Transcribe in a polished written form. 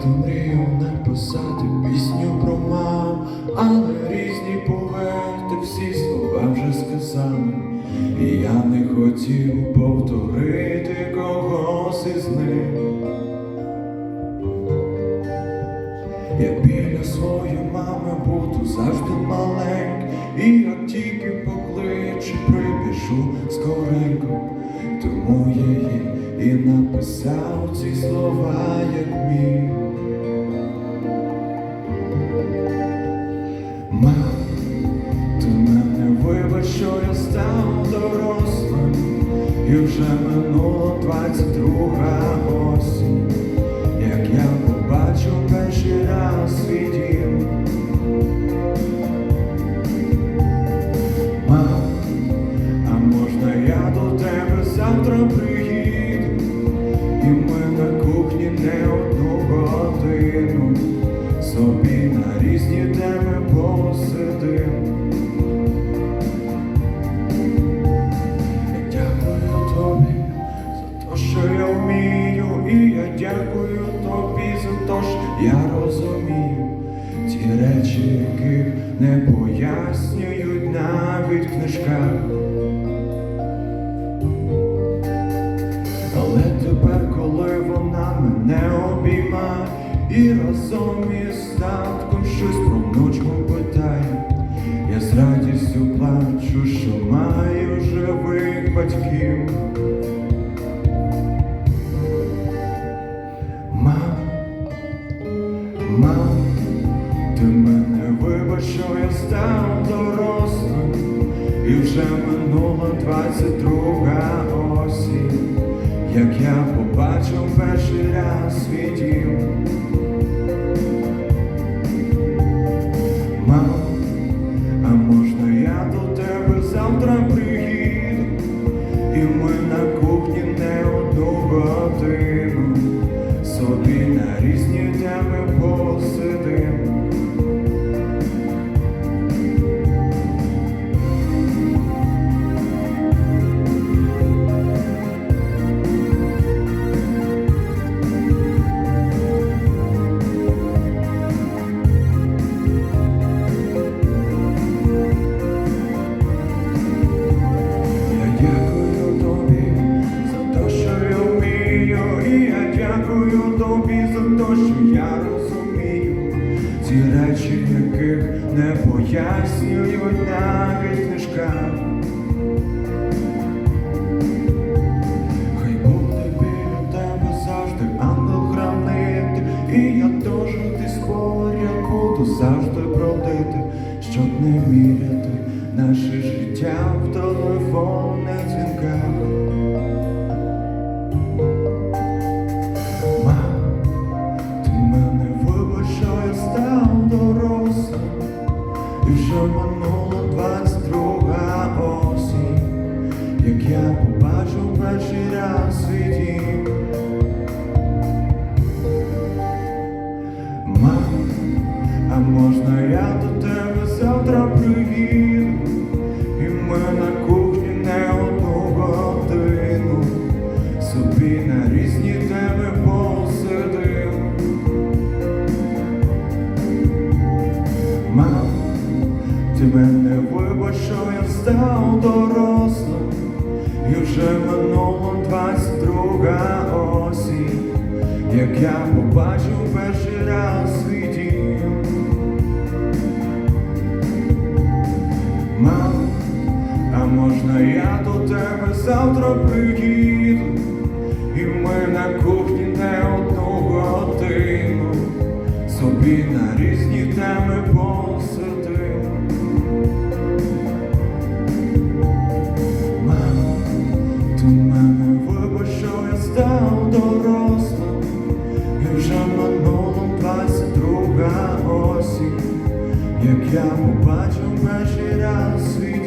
завжди мріяв написати пісню про маму, але різні поети всі слова вже сказали, і я не хотів повторити когось із них. Я біля своєї мами буду завжди маленький, і як тільки покличе, прибіжу скоренько. Тому я їй і написав ці слова, як міг. Мам, ти мене вибач, що я став дорослим, і вже минула 22-га осінь, як я побачив перший раз свій дім. Мам, а можна я до тебе завтра приїду, і ми на кухні не одну годину собі на різні теми посидим. Я дякую тобі за те, що я вмію, і я дякую тобі за те, що я розумію ті речі, яких не пояснюють навіть в книжках. Але тепер, коли вона мене обіймає і разом із татком щось про внучку питає, я з радістю плачу, що маю живих батьків. Мам, ти мене вибач, що я став дорослим, і вже минула 22-га осінь, як я побачив перший раз свій дім. Мам, а можна я до тебе завтра приїду, і ми на кухні не одну годину собі на різні теми посидим. Дякую тобі за те, що я розумію ті речі, яких не пояснюють навіть в книжках. Хай буде біля тебе завжди ангел-хранитель, і я теж десь поряд буду завжди бродити, щоб не міряти наше життя в телефонних дзвінках. І вже минула 22-га осінь, як я побачив перший раз свій дім. Мам, а можна я до тебе завтра приїду, і ми на кухні не одну годину собі на різні теми посидим. Мам, ти мене вибач, що я став дорослим, і вже минула 22-га осінь, як я побачив перший раз свій дім. Мам, а можна я до тебе завтра приїду, і ми на кухні не одну годину собі на різні теми посидим. Мам, ти мене вибач, що я став дорослим, і вже минула 22-га осінь, як я побачив перший раз свій